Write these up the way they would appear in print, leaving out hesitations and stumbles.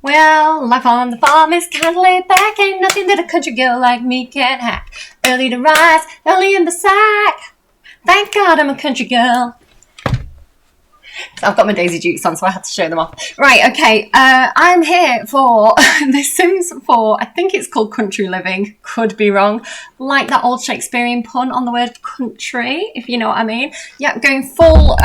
Well, life on the farm is kind of laid back. Ain't nothing that a country girl like me can't hack. Early to rise, early in the sack. Thank God I'm a country girl. So I've got my Daisy Dukes on, so I had to show them off. Right, okay. I'm here for The Sims 4. I think it's called Country Living. Could be wrong. Like that old Shakespearean pun on the word country, if you know what I mean. Yeah, going full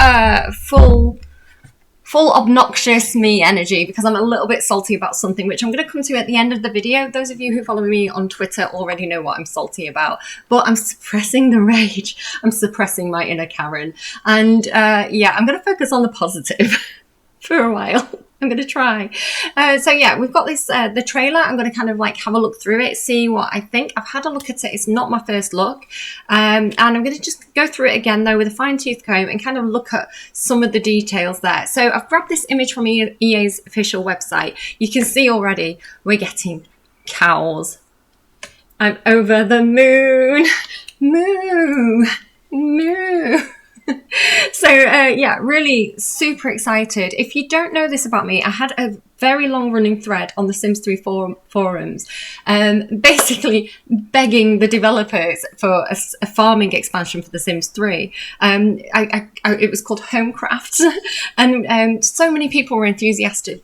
obnoxious me energy because I'm a little bit salty about something, which I'm going to come to at the end of the video. Those of you who follow me on Twitter already know what I'm salty about, but I'm suppressing the rage. I'm suppressing my inner Karen. And yeah, I'm going to focus on the positive for a while. I'm going to try. So yeah, we've got this, the trailer. I'm going to kind of like have a look through it, see what I think. I've had a look at it. It's not my first look. And I'm going to just go through it again though with a fine tooth comb and kind of look at some of the details there. So I've grabbed this image from EA's official website. You can see already we're getting cows. I'm over the moon. Moo. Moo. So yeah, really super excited. If you don't know this about me, I had a very long running thread on the Sims 3 forums, basically begging the developers for a farming expansion for the Sims 3. It was called Homecraft, and so many people were enthusiastic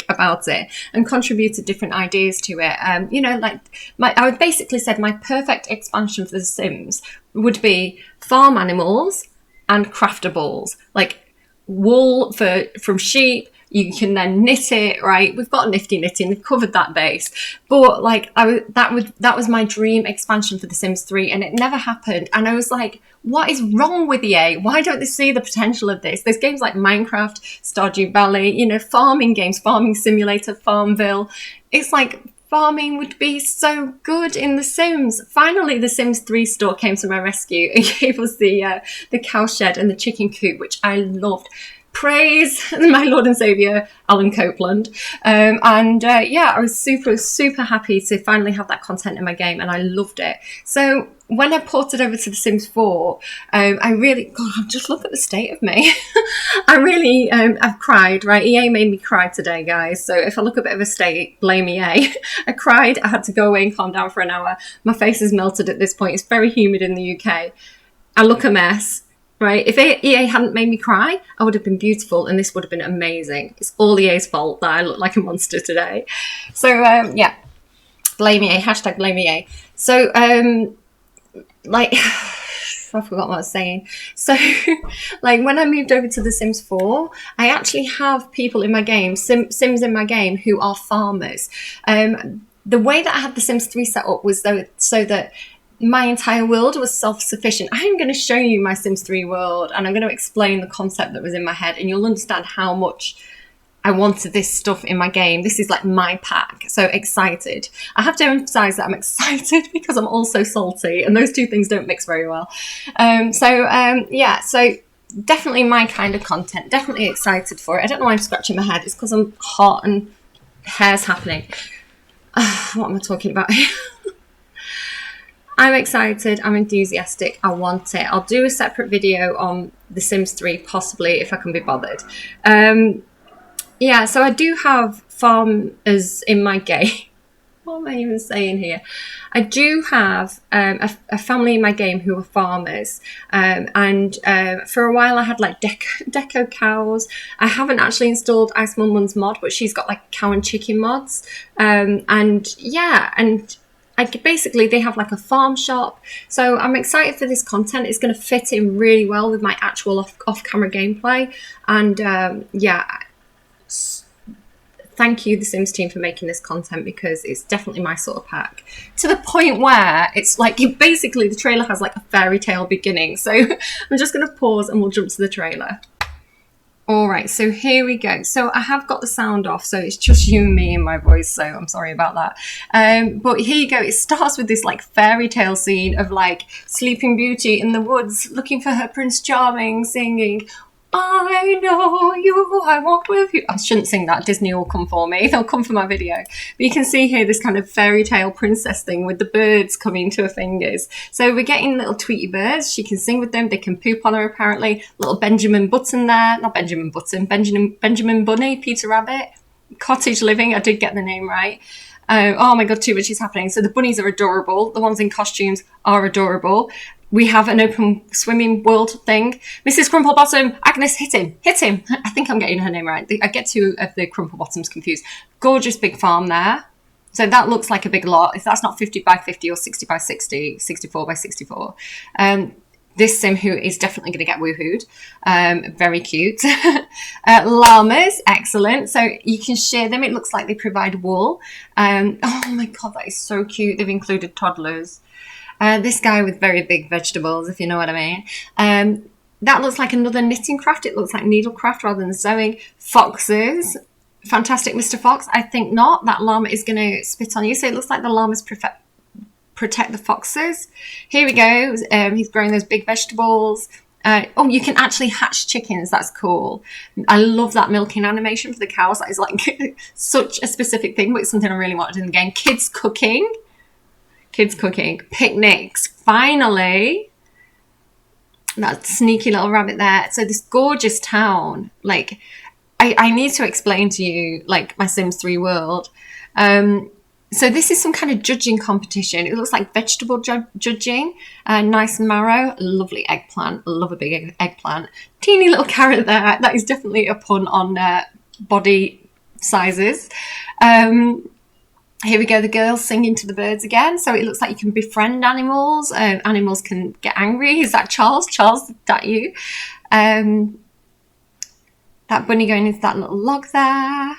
about it and contributed different ideas to it. You know, like I basically said my perfect expansion for the Sims would be farm animals and craftables, like wool from sheep. You can then knit it, right? We've got nifty knitting, we've covered that base. But like that was my dream expansion for The Sims 3, and it never happened. And I was like, what is wrong with EA? Why don't they see the potential of this? There's games like Minecraft, Stardew Valley, you know, farming games, Farming Simulator, Farmville. It's like farming would be so good in The Sims. Finally, The Sims 3 store came to my rescue and gave us the cow shed and the chicken coop, which I loved. Praise my Lord and Saviour, Alan Copeland. Yeah, I was super happy to finally have that content in my game, and I loved it. So when I ported over to The Sims 4, I really, God, just look at the state of me. I really, I've cried, right? EA made me cry today, guys. So if I look a bit of a state, blame EA. I cried. I had to go away and calm down for an hour. My face is melted at this point. It's very humid in the UK. I look a mess. Right, if EA hadn't made me cry, I would have been beautiful, and this would have been amazing. It's all EA's fault that I look like a monster today. So yeah, blame EA. Hashtag blame EA. So like, I forgot what I was saying. So like when I moved over to The Sims 4, I actually have people in my game, Sims in my game, who are farmers. The way that I had The Sims 3 set up was so that my entire world was self-sufficient. I'm going to show you my Sims 3 world, and I'm going to explain the concept that was in my head, and you'll understand how much I wanted this stuff in my game. This is like my pack. So excited. I have to emphasize that I'm excited because I'm also salty, and those two things don't mix very well. Yeah, so definitely my kind of content. Definitely excited for it. I don't know why I'm scratching my head. It's because I'm hot and hair's happening. What am I talking about here? I'm excited, I'm enthusiastic, I want it. I'll do a separate video on The Sims 3, possibly, if I can be bothered. Yeah, so I do have farmers in my game. What am I even saying here? I do have a family in my game who are farmers. For a while I had like deco cows. I haven't actually installed Ice Mum Mun's mod, but she's got like cow and chicken mods. Basically, they have like a farm shop. So I'm excited for this content. It's going to fit in really well with my actual off-camera gameplay. And yeah, thank you, The Sims team, for making this content, because it's definitely my sort of pack. To the point where it's like, basically the trailer has like a fairy tale beginning. So I'm just going to pause and we'll jump to the trailer. All right, so here we go. So I have got the sound off, so it's just you and me and my voice, so I'm sorry about that. But here you go. It starts with this like fairy tale scene of like Sleeping Beauty in the woods looking for her Prince Charming, singing, I know you, I walked with you. I shouldn't sing that. Disney will come for me. They'll come for my video. But you can see here this kind of fairy tale princess thing with the birds coming to her fingers. So we're getting little Tweety birds. She can sing with them. They can poop on her, apparently. Little Benjamin Button there. Not Benjamin Button. Benjamin Bunny, Peter Rabbit. Cottage Living. I did get the name right. Oh my God, too much is happening. So the bunnies are adorable. The ones in costumes are adorable. We have an open swimming world thing. Mrs. Crumplebottom, Agnes, hit him. I think I'm getting her name right. I get two of the Crumplebottoms confused. Gorgeous big farm there. So that looks like a big lot. If that's not 50 by 50 or 60 by 60, 64 by 64. This sim who is definitely going to get woohooed. Very cute. Llamas, excellent. So you can share them. It looks like they provide wool. Oh my God, that is so cute. They've included toddlers. This guy with very big vegetables, if you know what I mean. That looks like another knitting craft. It looks like needlecraft rather than sewing. Foxes. Fantastic, Mr. Fox. I think not. That llama is going to spit on you. So it looks like the llamas protect the foxes. Here we go. He's growing those big vegetables. Oh, you can actually hatch chickens. That's cool. I love that milking animation for the cows. That is like such a specific thing, but it's something I really wanted in the game. Kids cooking. Picnics. Finally. That sneaky little rabbit there. So this gorgeous town. Like, I need to explain to you, like, my Sims 3 world. So this is some kind of judging competition. It looks like vegetable judging. Nice marrow. Lovely eggplant. Love a big eggplant. Teeny little carrot there. That is definitely a pun on body sizes. Here we go. The girls singing to the birds again. So it looks like you can befriend animals. Animals can get angry. Is that Charles? Charles, is that you? That bunny going into that little log there.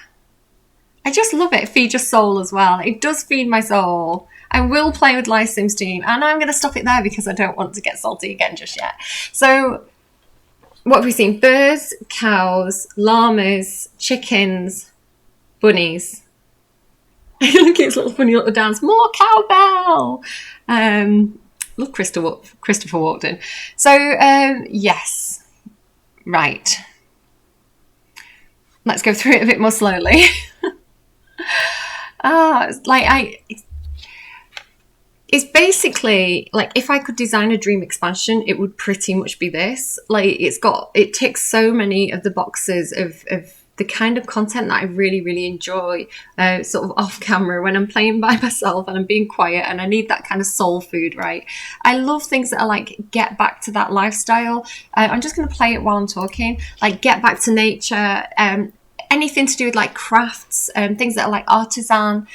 I just love it. Feed your soul as well. It does feed my soul. I will play with Live Sims Team, and I'm going to stop it there because I don't want to get salty again just yet. So what have we seen? Birds, cows, llamas, chickens, bunnies. Look at his little funny little dance. More cowbell. Look, Christopher Walken. So yes, right. Let's go through it a bit more slowly. It's basically like if I could design a dream expansion, it would pretty much be this. Like it ticks so many of the boxes of the kind of content that I really, really enjoy, sort of off camera when I'm playing by myself and I'm being quiet and I need that kind of soul food, right? I love things that are like, get back to that lifestyle. I'm just going to play it while I'm talking, like get back to nature, anything to do with like crafts, things that are like artisan,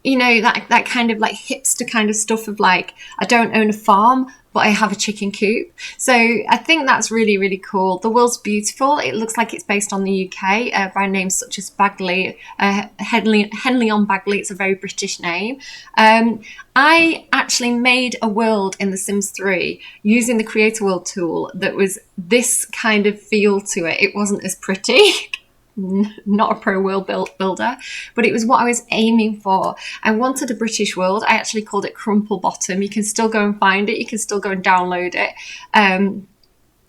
you know, that kind of like hipster kind of stuff of like, I don't own a farm, but I have a chicken coop. So I think that's really, really cool. The world's beautiful. It looks like it's based on the UK by names such as Bagley, Henley on Bagley. It's a very British name. I actually made a world in The Sims 3 using the Create a World tool that was this kind of feel to it. It wasn't as pretty. Not a pro world builder, but it was what I was aiming for. I wanted a British world. I actually called it Crumple Bottom. You can still go and find it. You can still go and download it.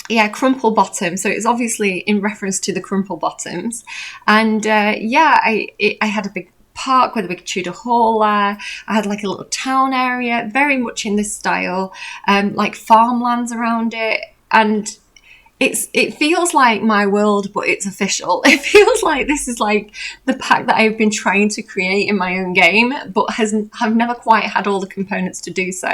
Yeah, Crumple Bottom. So it's obviously in reference to the Crumple Bottoms. And I had a big park with a big Tudor hall there. I had like a little town area, very much in this style, like farmlands around it. And it feels like my world, but it's official. It feels like this is like the pack that I've been trying to create in my own game, but have never quite had all the components to do so.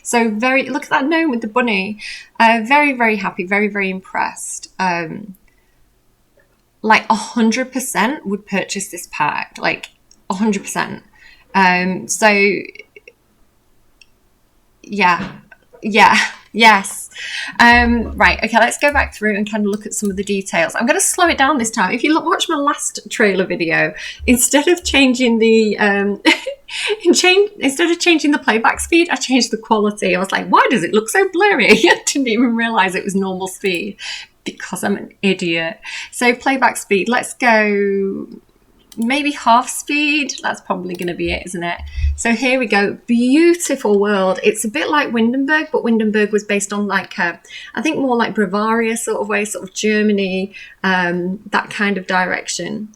So look at that gnome with the bunny. Very, very happy, very, very impressed. Like 100% would purchase this pack, like 100%. So yeah. Yes. Right. Okay. Let's go back through and kind of look at some of the details. I'm going to slow it down this time. If you watch my last trailer video, instead of changing the playback speed, I changed the quality. I was like, why does it look so blurry? I didn't even realize it was normal speed because I'm an idiot. So playback speed. Let's go maybe half speed. That's probably going to be it, isn't it? So here we go. Beautiful world. It's a bit like Windenburg, but Windenburg was based on like, I think more like Bavaria sort of way, sort of Germany, that kind of direction.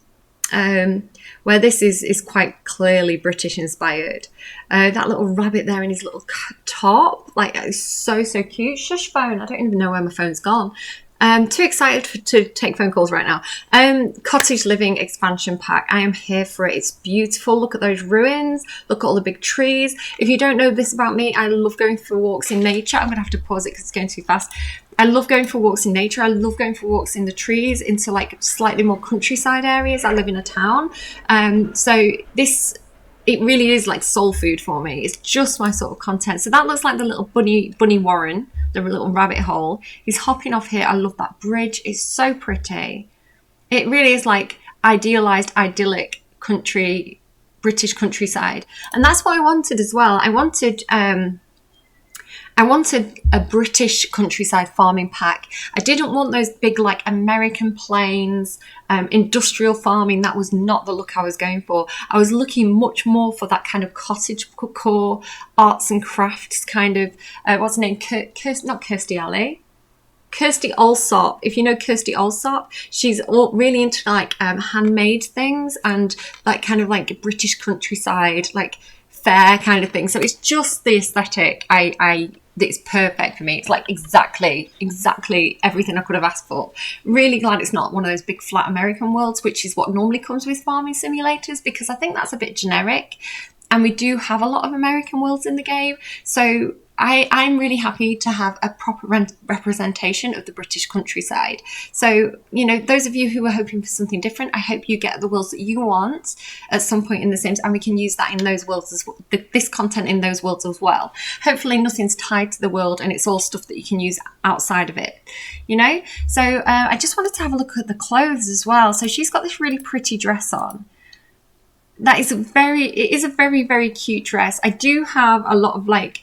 Where this is quite clearly British inspired. That little rabbit there in his little top, like, it's so cute. Shush phone, I don't even know where my phone's gone. Too excited to take phone calls right now. Cottage Living expansion pack. I am here for it. It's beautiful. Look at those ruins. Look at all the big trees. If you don't know this about me, I love going for walks in nature. I'm going to have to pause it because it's going too fast. I love going for walks in nature. I love going for walks in the trees into like slightly more countryside areas. I live in a town. So this, it really is like soul food for me. It's just my sort of content. So that looks like the little bunny warren, the little rabbit hole. He's hopping off here. I love that bridge. It's so pretty. It really is like idealized, idyllic country, British countryside. And that's what I wanted as well. I wanted a British countryside farming pack. I didn't want those big like American plains, industrial farming. That was not the look I was going for. I was looking much more for that kind of cottage core, arts and crafts kind of, what's her name? Not Kirstie Alley. Kirstie Allsopp. If you know Kirstie Allsopp, she's really into like handmade things and like kind of like British countryside, like fair kind of thing. So it's just the aesthetic it's perfect for me. It's like exactly everything I could have asked for. Really glad it's not one of those big flat American worlds, which is what normally comes with farming simulators, because I think that's a bit generic. And we do have a lot of American worlds in the game. So I'm really happy to have a proper representation of the British countryside. So, you know, those of you who are hoping for something different, I hope you get the worlds that you want at some point in The Sims, and we can use that in those worlds as well, this content in those worlds as well. Hopefully nothing's tied to the world and it's all stuff that you can use outside of it, you know? So I just wanted to have a look at the clothes as well. So she's got this really pretty dress on. It is a very, very cute dress. I do have a lot of like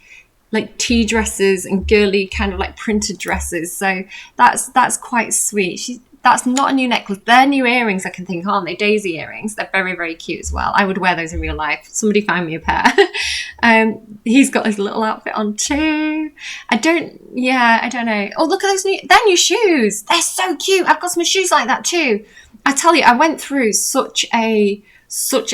tea dresses and girly kind of like printed dresses, so that's quite sweet. That's not a new necklace. They're new earrings, I can think, aren't they? Daisy earrings. They're very, very cute as well. I would wear those in real life. Somebody find me a pair. He's got his little outfit on too. I don't know. Oh, look at they're new shoes. They're so cute. I've got some shoes like that too. I tell you, I went through such a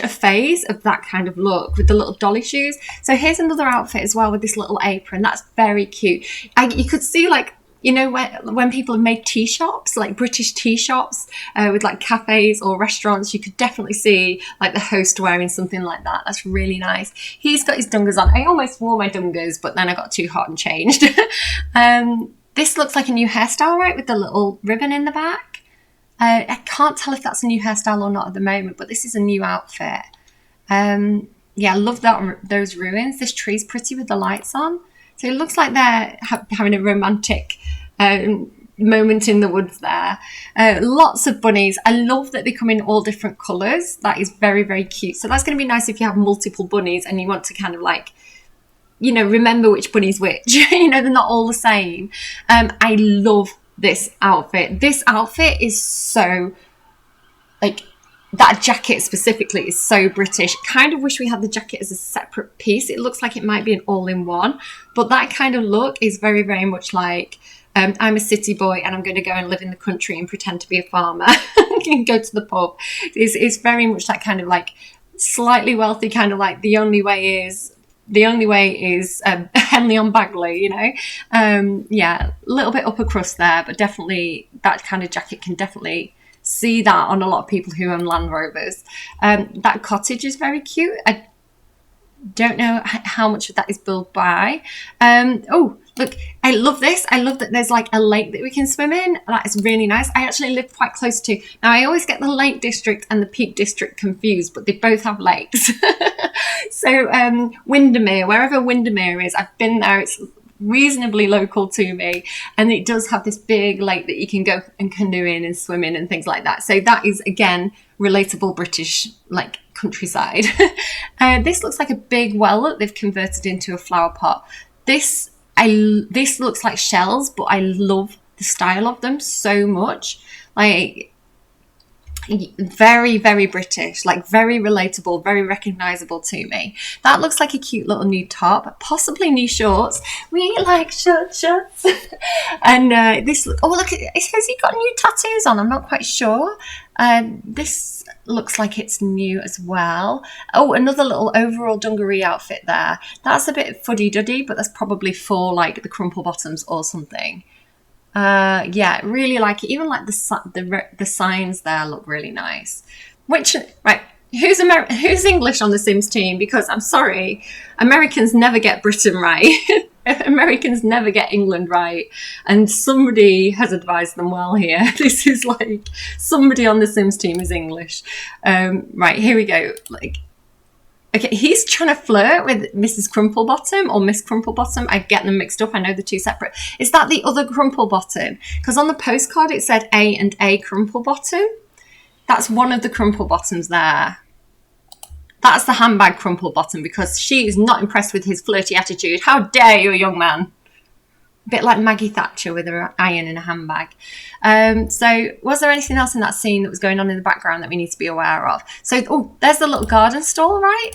phase of that kind of look with the little dolly shoes. So here's another outfit as well with this little apron. That's very cute. You could see, like, you know, when people have made tea shops, like British tea shops with like cafes or restaurants, you could definitely see like the host wearing something like that. That's really nice. He's got his dungas on. I almost wore my dungas, but then I got too hot and changed. This looks like a new hairstyle, right, with the little ribbon in the back. I can't tell if that's a new hairstyle or not at the moment, but this is a new outfit. Yeah, I love those ruins. This tree's pretty with the lights on. So it looks like they're having a romantic moment in the woods there. Lots of bunnies. I love that they come in all different colours. That is very, very cute. So that's going to be nice if you have multiple bunnies and you want to kind of like, you know, remember which bunny's which. You know, they're not all the same. I love this outfit. This outfit is so, like, that jacket specifically is so British. Kind of wish we had the jacket as a separate piece. It looks like it might be an all-in-one, but that kind of look is very, very much like, I'm a city boy and I'm going to go and live in the country and pretend to be a farmer and go to the pub. It's very much that kind of like slightly wealthy, kind of like the only way is Henley on Bagley, you know. Yeah, a little bit upper crust there, but definitely that kind of jacket can definitely see that on a lot of people who own Land Rovers. That cottage is very cute. I don't know how much of that is built by. Oh, look, I love this. I love that there's like a lake that we can swim in. That is really nice. I actually live quite close to, now I always get the Lake District and the Peak District confused, but they both have lakes. So Windermere, wherever Windermere is, I've been there. It's reasonably local to me, and it does have this big lake that you can go and canoe in and swim in and things like that. So that is, again, relatable British like countryside. This looks like a big well that they've converted into a flower pot. This looks like shells, but I love the style of them so much. Like, Very, very British, like very relatable, very recognizable to me. That looks like a cute little new top, possibly new shorts. We like shorts. And this, oh look, it says he got new tattoos on. I'm not quite sure. This looks like it's new as well. Oh, another little overall dungaree outfit there. That's a bit fuddy-duddy, but that's probably for like the crumple bottoms or something. Yeah, really like it. Even like the signs there look really nice. Which, right, who's English on the Sims team? Because I'm sorry, Americans never get Britain right. Americans never get England right, and somebody has advised them well here. This is like somebody on the Sims team is English. Right, here we go. Like, okay, he's trying to flirt with Mrs. Crumplebottom or Miss Crumplebottom. I get them mixed up. I know the two separate. Is that the other Crumplebottom? Because on the postcard it said A and A Crumplebottom. That's one of the Crumplebottoms there. That's the handbag Crumplebottom because she is not impressed with his flirty attitude. How dare you, young man? A bit like Maggie Thatcher with her iron in a handbag. So was there anything else in that scene that was going on in the background that we need to be aware of? So, oh, there's the little garden stall, right?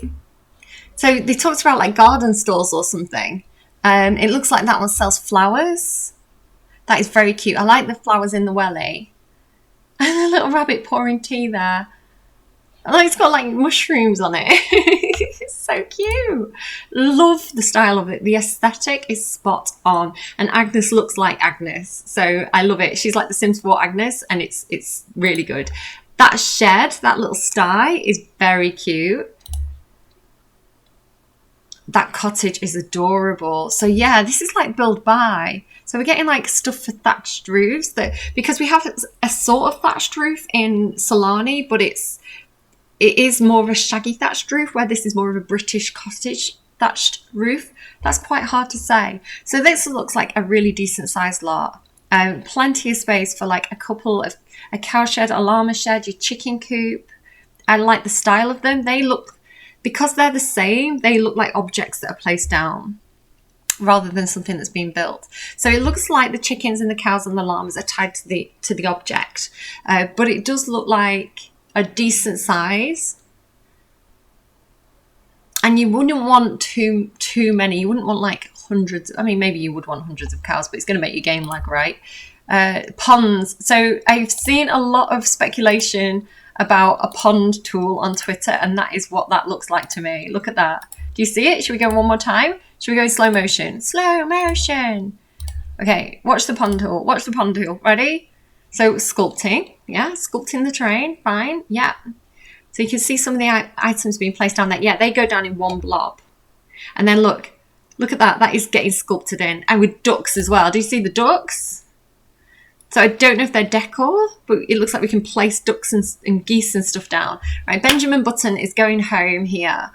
So they talked about like garden stalls or something. It looks like that one sells flowers. That is very cute. I like the flowers in the welly. And the little rabbit pouring tea there. Oh, it's got like mushrooms on it. It's so cute. Love the style of it. The aesthetic is spot on. And Agnes looks like Agnes. So I love it. She's like the Sims 4 Agnes and it's really good. That shed, that little sty is very cute. That cottage is adorable. So yeah, this is like build by. So we're getting like stuff for thatched roofs because we have a sort of thatched roof in Solani, but it is more of a shaggy thatched roof, where this is more of a British cottage thatched roof. That's quite hard to say. So this looks like a really decent sized lot. Plenty of space for like a cow shed, a llama shed, your chicken coop. I like the style of them. They look, because they're the same, they look like objects that are placed down rather than something that's been built. So it looks like the chickens and the cows and the llamas are tied to the object. But it does look like a decent size, and you wouldn't want too many. You wouldn't want like hundreds. I mean, maybe you would want hundreds of cows, but it's going to make your game lag, right? Ponds. So I've seen a lot of speculation about a pond tool on Twitter, and that is what that looks like to me. Look at that. Do you see it? Should we go one more time? Should we go in slow motion? Slow motion. Okay, watch the pond tool. Watch the pond tool. Ready? So sculpting, yeah, sculpting the terrain, fine, yeah. So you can see some of the items being placed down there. Yeah, they go down in one blob. And then look at that. That is getting sculpted in. And with ducks as well. Do you see the ducks? So I don't know if they're decor, but it looks like we can place ducks and geese and stuff down. Right, Benjamin Button is going home here.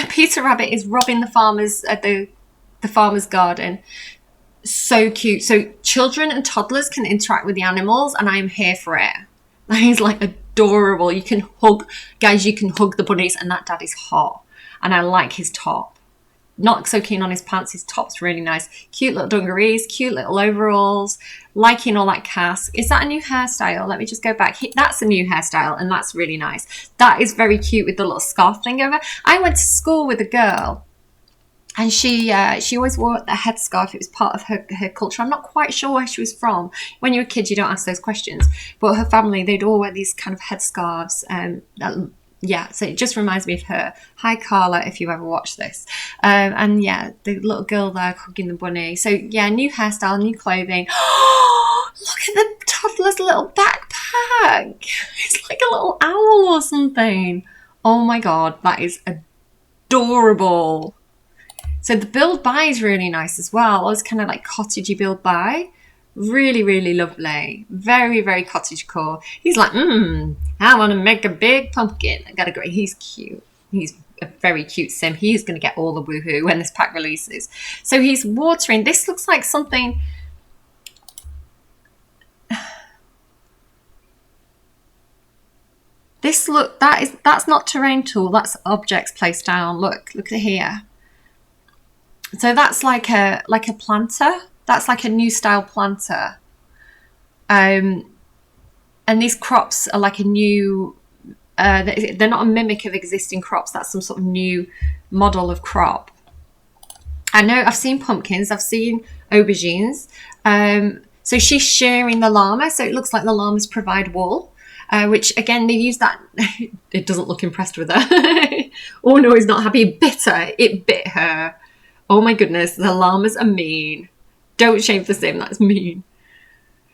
Peter Rabbit is robbing the farmers at the farmer's garden. So cute. So children and toddlers can interact with the animals, and I am here for it. That is like adorable. You can hug, guys, you can hug the bunnies, and that dad is hot. And I like his top. Not so keen on his pants. His top's really nice. Cute little dungarees, cute little overalls. Liking all that cast. Is that a new hairstyle? Let me just go back. That's a new hairstyle, and that's really nice. That is very cute with the little scarf thing over. I went to school with a girl, and she always wore the headscarf. It was part of her culture. I'm not quite sure where she was from. When you're a kid, you don't ask those questions. But her family, they'd all wear these kind of headscarves. Yeah, so it just reminds me of her. Hi, Carla, if you ever watch this. And yeah, the little girl there hugging the bunny. So yeah, new hairstyle, new clothing. Look at the toddler's little backpack. It's like a little owl or something. Oh my God, that is adorable. So the build by is really nice as well. It's kind of like cottagey build by. Really, really lovely. Very, very cottagecore. He's like, I want to make a big pumpkin. I gotta go. He's cute. He's a very cute sim. He's going to get all the woohoo when this pack releases. So he's watering. This looks like something... That's not terrain tool. That's objects placed down. Look at here. So that's like a planter. That's like a new style planter. And these crops are like a new, they're not a mimic of existing crops. That's some sort of new model of crop. I know I've seen pumpkins, I've seen aubergines. So she's shearing the llama. So it looks like the llamas provide wool, which again, they use that. It doesn't look impressed with her. Oh no, he's not happy. It bit her. It bit her. Oh my goodness, the llamas are mean. Don't shave the sim, that's mean.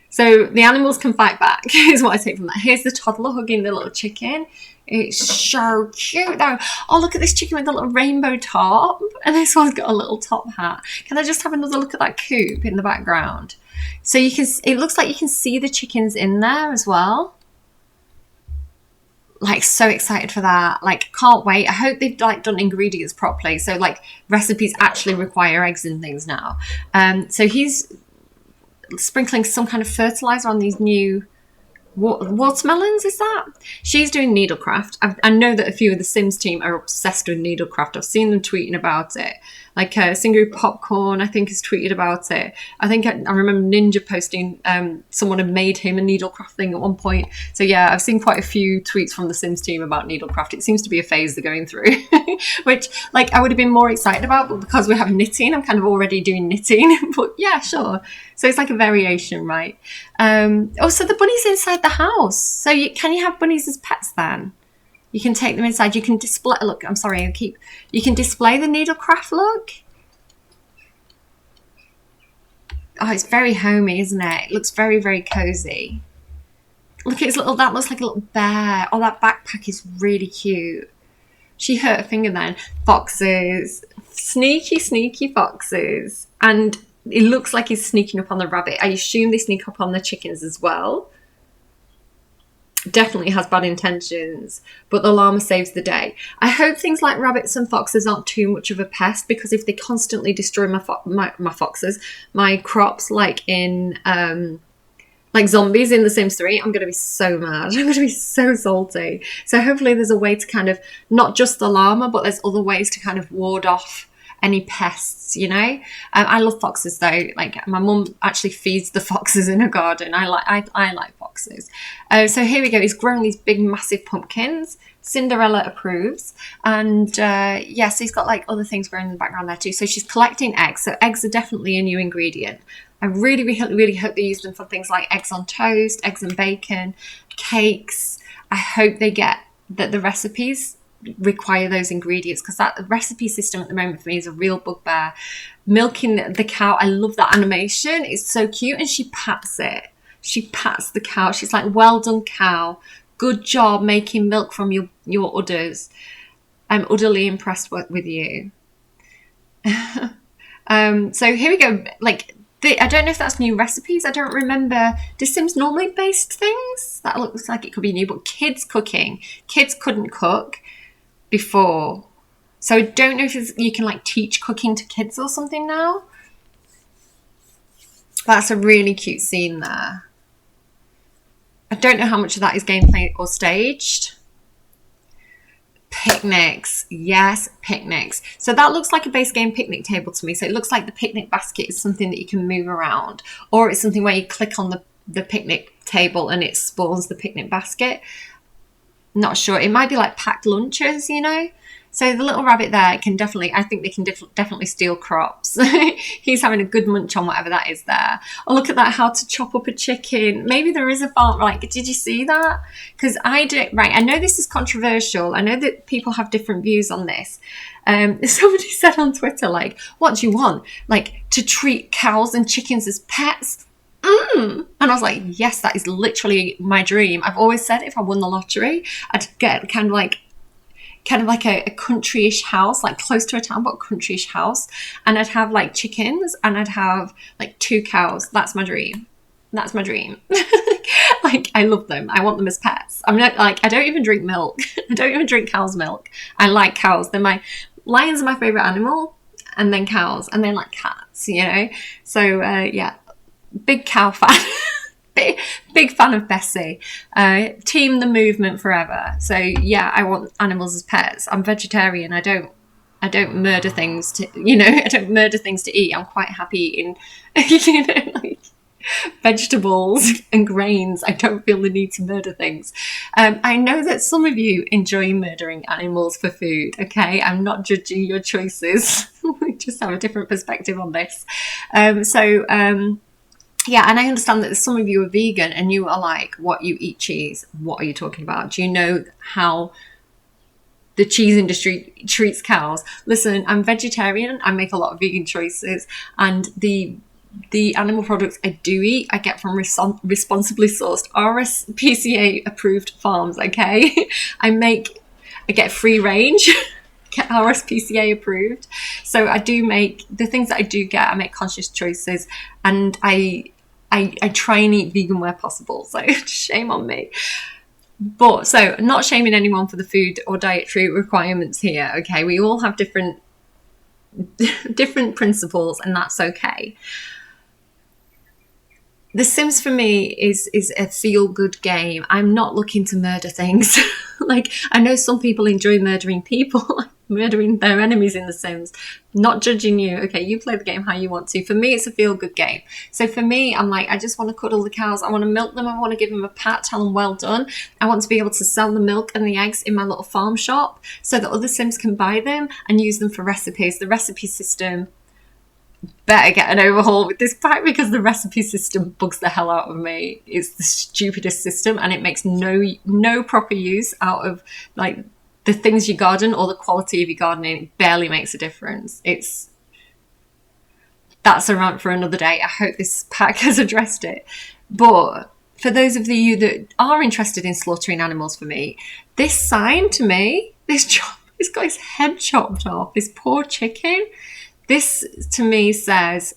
So the animals can fight back, is what I take from that. Here's the toddler hugging the little chicken. It's so cute though. Oh, look at this chicken with a little rainbow top. And this one's got a little top hat. Can I just have another look at that coop in the background? So you can, it looks like you can see the chickens in there as well. Like, so excited for that. Like, can't wait. I hope they've like done ingredients properly. So like recipes actually require eggs and things now. So he's sprinkling some kind of fertilizer on these new watermelons, is that? She's doing needlecraft. I know that a few of the Sims team are obsessed with needlecraft. I've seen them tweeting about it. Like Singeru Popcorn, I think, has tweeted about it. I think I remember Ninja posting someone had made him a needlecraft thing at one point. So yeah, I've seen quite a few tweets from the Sims team about needlecraft. It seems to be a phase they're going through, which like I would have been more excited about, but because we have knitting, I'm kind of already doing knitting. But yeah, sure. So it's like a variation, right? Oh, so the bunny's inside the house. So can you have bunnies as pets then? You can take them inside. You can display. Look, I'm sorry. You can display the needlecraft look. Oh, it's very homey, isn't it? It looks very, very cozy. Look at his little. That looks like a little bear. Oh, that backpack is really cute. She hurt her finger then. Foxes, sneaky, sneaky foxes, and it looks like he's sneaking up on the rabbit. I assume they sneak up on the chickens as well. Definitely has bad intentions, but the llama saves the day. I hope things like rabbits and foxes aren't too much of a pest, because if they constantly destroy my crops, like in like zombies in The Sims 3, I'm going to be so mad. I'm going to be so salty. So hopefully there's a way to kind of, not just the llama, but there's other ways to kind of ward off any pests, you know. I love foxes though. Like my mum actually feeds the foxes in her garden. I like foxes. So here we go. He's growing these big massive pumpkins. Cinderella approves. And yes, he's got like other things growing in the background there too. So she's collecting eggs. So eggs are definitely a new ingredient. I really, really, really hope they use them for things like eggs on toast, eggs and bacon, cakes. I hope they get that the recipes require those ingredients, because that recipe system at the moment for me is a real bugbear. Milking the cow, I love that animation. It's so cute, and she pats it. She pats the cow. She's like, well done, cow. Good job making milk from your udders. I'm utterly impressed with you. So here we go. Like, I don't know if that's new recipes. I don't remember. Do Sims normally based things? That looks like it could be new, but kids cooking. Kids couldn't cook before. So I don't know if you can like teach cooking to kids or something now. That's a really cute scene there. I don't know how much of that is gameplay or staged. Picnics. Yes, picnics. So that looks like a base game picnic table to me. So it looks like the picnic basket is something that you can move around, or it's something where you click on the picnic table and it spawns the picnic basket. Not sure. It might be like packed lunches, you know. So the little rabbit there can definitely, I think they can definitely steal crops. He's having a good munch on whatever that is there. Oh, look at that, how to chop up a chicken. Maybe there is a farm, like, did you see that? Because I did, right, I know this is controversial. I know that people have different views on this. Somebody said on Twitter, like, what do you want? Like, to treat cows and chickens as pets? And I was like, yes, that is literally my dream. I've always said if I won the lottery, I'd get kind of like a country-ish house, like close to a town, but country-ish house. And I'd have like chickens and I'd have like 2 cows. That's my dream. That's my dream. Like, I love them. I want them as pets. I'm not like, I don't even drink milk. I don't even drink cow's milk. I like cows. Lions are my favorite animal, and then cows, and then like cats, you know? So yeah, big cow fan. Big fan of Bessie. Team the movement forever. So yeah, I want animals as pets. I'm vegetarian. I don't murder things to, you know, I don't murder things to eat. I'm quite happy eating, you know, like, vegetables and grains. I don't feel the need to murder things. I know that some of you enjoy murdering animals for food, okay? I'm not judging your choices. We just have a different perspective on this. Yeah, and I understand that some of you are vegan and you are like, what, you eat cheese? What are you talking about? Do you know how the cheese industry treats cows? Listen, I'm vegetarian. I make a lot of vegan choices, and the animal products I do eat, I get from responsibly sourced RSPCA approved farms, okay? I get free range, get RSPCA approved. So I do make, the things that I do get, I make conscious choices, and I try and eat vegan where possible. So shame on me. But so not shaming anyone for the food or dietary requirements here, okay? We all have different principles, and that's okay. The Sims for me is a feel-good game. I'm not looking to murder things. Like, I know some people enjoy murdering people, murdering their enemies in The Sims. Not judging you. Okay, you play the game how you want to. For me, it's a feel-good game. So for me, I'm like, I just want to cuddle the cows. I want to milk them. I want to give them a pat, tell them well done. I want to be able to sell the milk and the eggs in my little farm shop so that other Sims can buy them and use them for recipes. The recipe system better get an overhaul with this pack, because the recipe system bugs the hell out of me. It's the stupidest system, and it makes no proper use out of like the things you garden or the quality of your gardening. It barely makes a difference. That's a rant for another day. I hope this pack has addressed it. But for those of you that are interested in slaughtering animals, for me, this sign to me, this got his head chopped off, this poor chicken. This, to me, says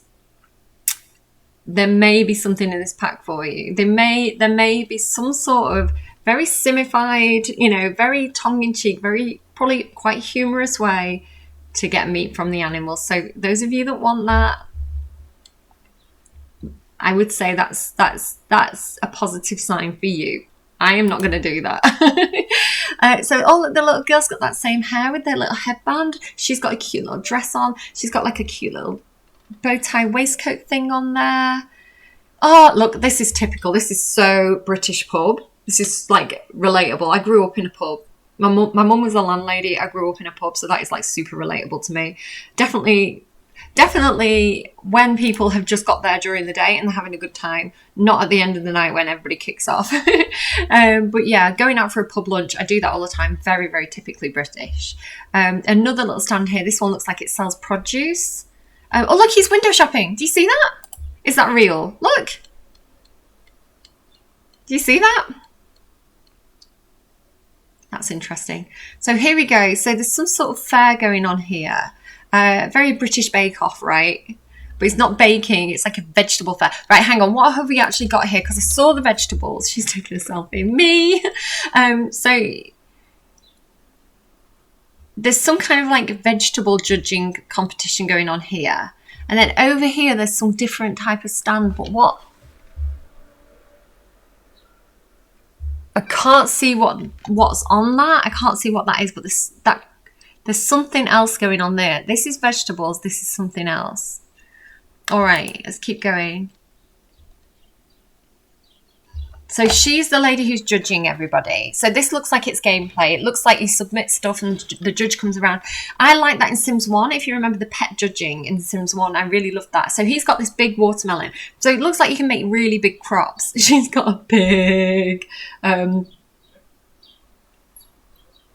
there may be something in this pack for you. There may be some sort of very simified, very tongue-in-cheek, very probably quite humorous way to get meat from the animals. So those of you that want that, I would say that's a positive sign for you. I am not going to do that. So all the little girls got that same hair with their little headband. She's got a cute little dress on. She's got like a cute little bow tie waistcoat thing on there. Oh, look, this is typical. This is so British pub. This is like relatable. I grew up in a pub. My mum was a landlady. I grew up in a pub, so that is like super relatable to me. Definitely when people have just got there during the day and they're having a good time, not at the end of the night when everybody kicks off. But yeah, going out for a pub lunch, I do that all the time. Very, very typically British. Another little stand here. This one looks like it sells produce. Oh, look, he's window shopping. Do you see that? Is that real? Look. Do you see that? That's interesting. So here we go. So there's some sort of fair going on here. Very British Bake Off, right? But it's not baking, it's like a vegetable fair. Right, hang on, what have we actually got here? Because I saw the vegetables. She's taking a selfie. Me! So there's some kind of like vegetable judging competition going on here. And then over here, there's some different type of stand. But what? I can't see what's on that. I can't see what that is, but there's something else going on there. This is vegetables. This is something else. All right, let's keep going. So she's the lady who's judging everybody. So this looks like it's gameplay. It looks like you submit stuff and the judge comes around. I like that in Sims 1. If you remember the pet judging in Sims 1, I really loved that. So he's got this big watermelon. So it looks like you can make really big crops. She's got a big...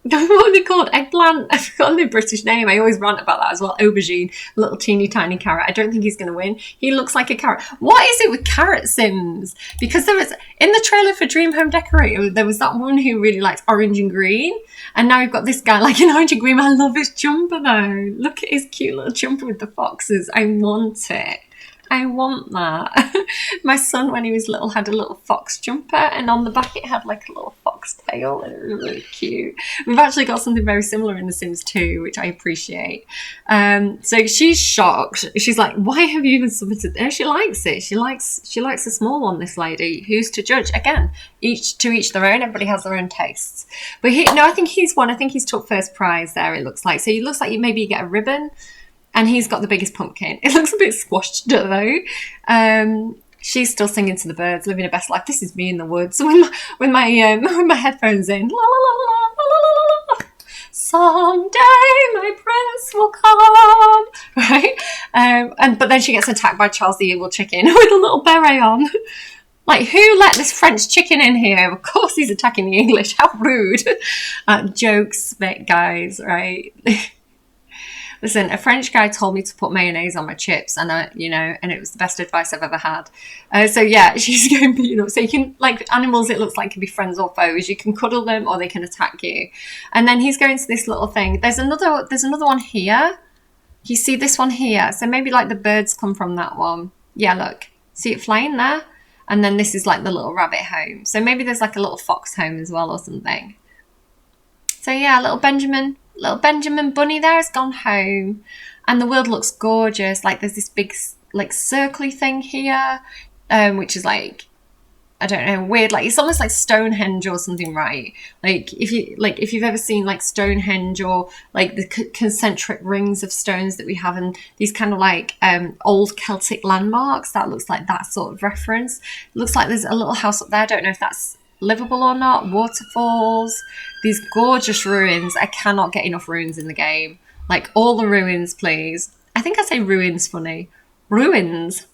what are they called? Eggplant? I've forgotten the British name. I always rant about that as well. Aubergine, little teeny tiny carrot. I don't think he's going to win. He looks like a carrot. What is it with carrot Sims? Because there was, in the trailer for Dream Home Decorator, there was that one who really likes orange and green. And now we've got this guy like an orange and green. I love his jumper though. Look at his cute little jumper with the foxes. I want it. I want that. My son, when he was little, had a little fox jumper, and on the back it had like a little fox tail, and it was really cute. We've actually got something very similar in The Sims 2, which I appreciate. So she's shocked. She's like, "Why have you even submitted?" And she likes it. She likes a small one. This lady, who's to judge? Again, each their own. Everybody has their own tastes. But I think he's won. I think he's took first prize there. It looks like. So it looks like maybe you get a ribbon. And he's got the biggest pumpkin. It looks a bit squashed though. She's still singing to the birds, living her best life. This is me in the woods with my headphones in. La, la, la, la, la, la, la, la. Someday my prince will come, right? But then she gets attacked by Charles the Evil Chicken with a little beret on. Like, who let this French chicken in here? Of course he's attacking the English. How rude. Jokes, guys, right? Listen, a French guy told me to put mayonnaise on my chips, and and it was the best advice I've ever had. So yeah, she's going, so you can, like animals, it looks like can be friends or foes. You can cuddle them or they can attack you. And then he's going to this little thing. There's another one here. You see this one here? So maybe like the birds come from that one. Yeah, look, see it flying there? And then this is like the little rabbit home. So maybe there's like a little fox home as well or something. So yeah, little Benjamin bunny there has gone home, and the world looks gorgeous. Like there's this big like circly thing here, which is like, I don't know, weird. Like it's almost like Stonehenge or something, right? Like if you've ever seen like Stonehenge or like the concentric rings of stones that we have in these kind of like old Celtic landmarks, that looks like that sort of reference. It looks like there's a little house up there. I don't know if that's livable or not. Waterfalls, these gorgeous ruins. I cannot get enough ruins in the game. Like all the ruins, please. I think I say ruins funny. Ruins.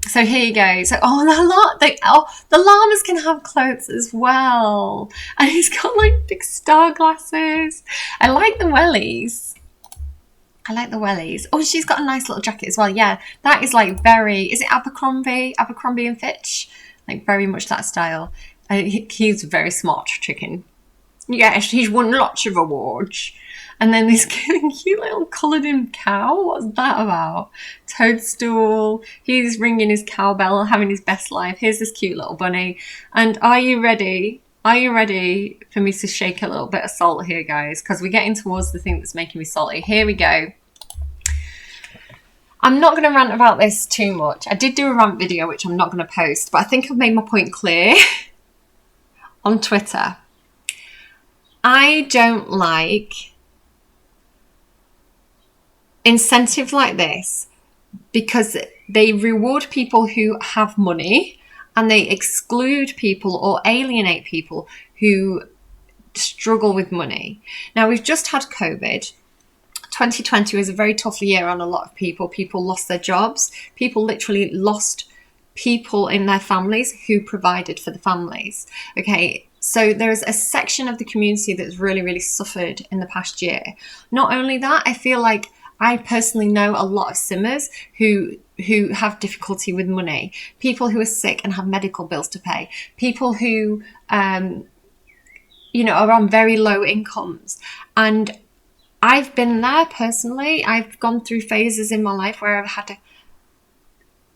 So here you go. So the llamas can have clothes as well, and he's got like big star glasses. I like the wellies. Oh, she's got a nice little jacket as well. Yeah, that is like is it Abercrombie and Fitch? Like very much that style. He's a very smart chicken. Yes, he's won lots of awards. And then this cute little coloured-in cow. What's that about? Toadstool. He's ringing his cowbell, having his best life. Here's this cute little bunny. And are you ready? Are you ready for me to shake a little bit of salt here, guys? Because we're getting towards the thing that's making me salty. Here we go. I'm not going to rant about this too much. I did do a rant video, which I'm not going to post, but I think I've made my point clear on Twitter. I don't like incentive like this because they reward people who have money and they exclude people or alienate people who struggle with money. Now, we've just had COVID. 2020 was a very tough year on a lot of people. People lost their jobs. People literally lost people in their families who provided for the families. Okay, so there's a section of the community that's really, really suffered in the past year. Not only that, I feel like I personally know a lot of simmers who have difficulty with money, people who are sick and have medical bills to pay, people who, are on very low incomes. And I've been there personally. I've gone through phases in my life where I've had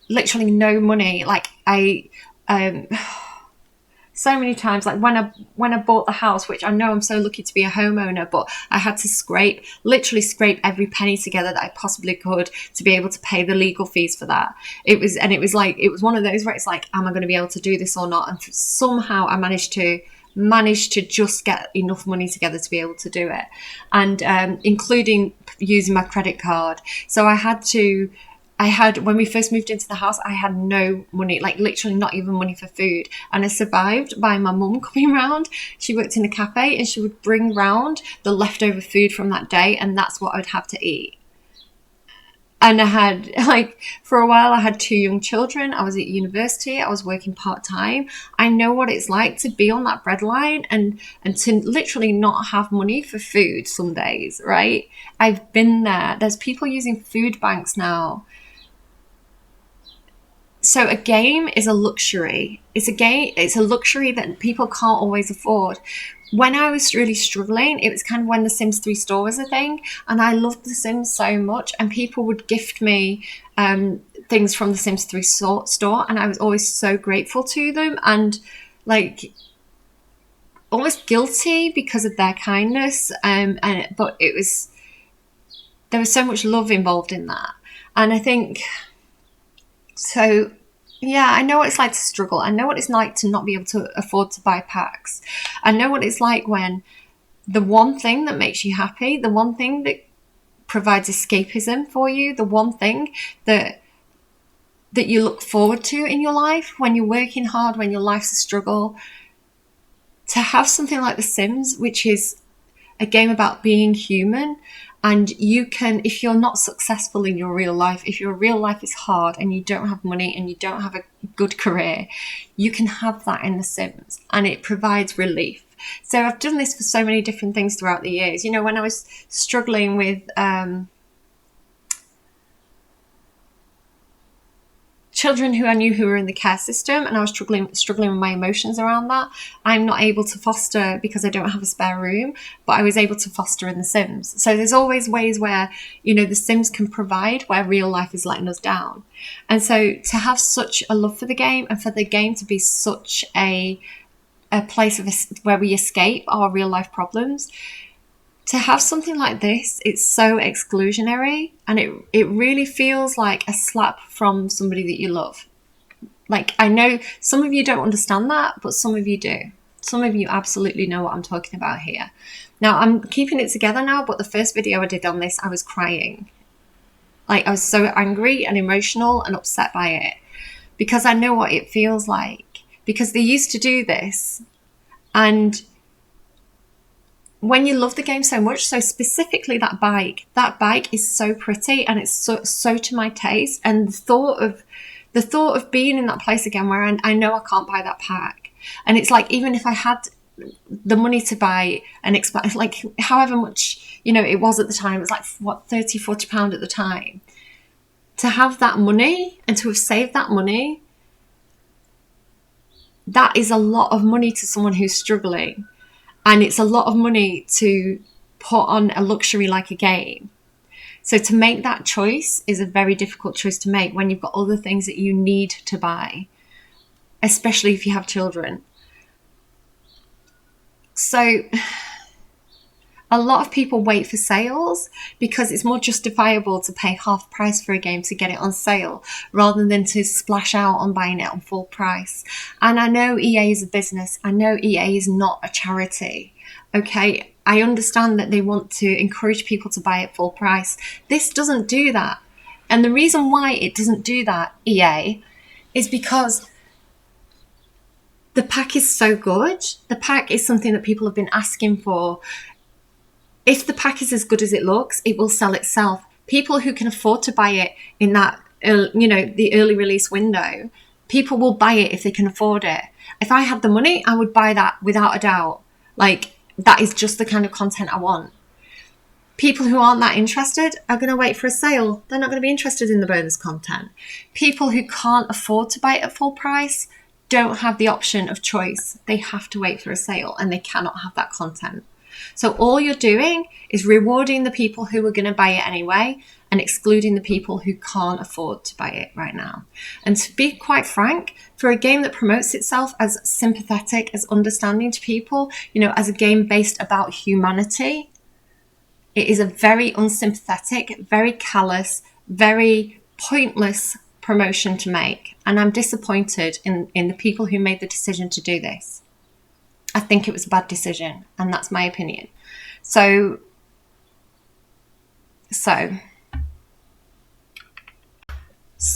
literally no money. Like so many times, like when I bought the house, which I know I'm so lucky to be a homeowner, but I had to literally scrape every penny together that I possibly could to be able to pay the legal fees for that. It was one of those where it's like, am I going to be able to do this or not? And somehow I managed to just get enough money together to be able to do it, and including using my credit card. So when we first moved into the house, I had no money, like literally not even money for food. And I survived by my mum coming round. She worked in a cafe and she would bring round the leftover food from that day, and that's what I'd have to eat. And I had, for a while, I had 2 young children. I was at university. I was working part-time. I know what it's like to be on that breadline and to literally not have money for food some days, right? I've been there. There's people using food banks now. So a game is a luxury. It's a luxury that people can't always afford. When I was really struggling, it was kind of when the Sims 3 store was a thing, and I loved the Sims so much, and people would gift me things from the Sims 3 store, and I was always so grateful to them, and almost guilty because of their kindness. But there was so much love involved in that, and I think. So, yeah, I know what it's like to struggle. I know what it's like to not be able to afford to buy packs. I know what it's like when the one thing that makes you happy, the one thing that provides escapism for you, the one thing that that you look forward to in your life when you're working hard, when your life's a struggle. To have something like The Sims, which is a game about being human, and you can, if you're not successful in your real life, if your real life is hard and you don't have money and you don't have a good career, you can have that in The Sims, and it provides relief. So I've done this for so many different things throughout the years. You know, when I was struggling with children who I knew who were in the care system, and I was struggling with my emotions around that. I'm not able to foster because I don't have a spare room, but I was able to foster in The Sims. So there's always ways where, you know, The Sims can provide where real life is letting us down. And so to have such a love for the game, and for the game to be such a place of where we escape our real life problems, to have something like this, it's so exclusionary, and it really feels like a slap from somebody that you love. Like, I know some of you don't understand that, but some of you do. Some of you absolutely know what I'm talking about here. Now, I'm keeping it together now, but the first video I did on this, I was crying. Like, I was so angry and emotional and upset by it, because I know what it feels like. Because they used to do this, and when you love the game so much, so specifically that bike is so pretty, and it's so to my taste. And the thought of being in that place again where I know I can't buy that pack, and it's like, even if I had the money to buy an like however much, you know, it was at the time, it was like what, £30-40 at the time, to have that money and to have saved that money, that is a lot of money to someone who's struggling. And it's a lot of money to put on a luxury like a game. So to make that choice is a very difficult choice to make when you've got other things that you need to buy, especially if you have children. So a lot of people wait for sales because it's more justifiable to pay half price for a game to get it on sale rather than to splash out on buying it on full price. And I know EA is a business. I know EA is not a charity. Okay, I understand that they want to encourage people to buy at full price. This doesn't do that. And the reason why it doesn't do that, EA, is because the pack is so good. The pack is something that people have been asking for. If the pack is as good as it looks, it will sell itself. People who can afford to buy it in that, you know, the early release window, people will buy it if they can afford it. If I had the money, I would buy that without a doubt. Like, that is just the kind of content I want. People who aren't that interested are going to wait for a sale. They're not going to be interested in the bonus content. People who can't afford to buy it at full price don't have the option of choice. They have to wait for a sale, and they cannot have that content. So all you're doing is rewarding the people who are going to buy it anyway and excluding the people who can't afford to buy it right now. And to be quite frank, for a game that promotes itself as sympathetic, as understanding to people, you know, as a game based about humanity, it is a very unsympathetic, very callous, very pointless promotion to make. And I'm disappointed in the people who made the decision to do this. I think it was a bad decision, and that's my opinion. So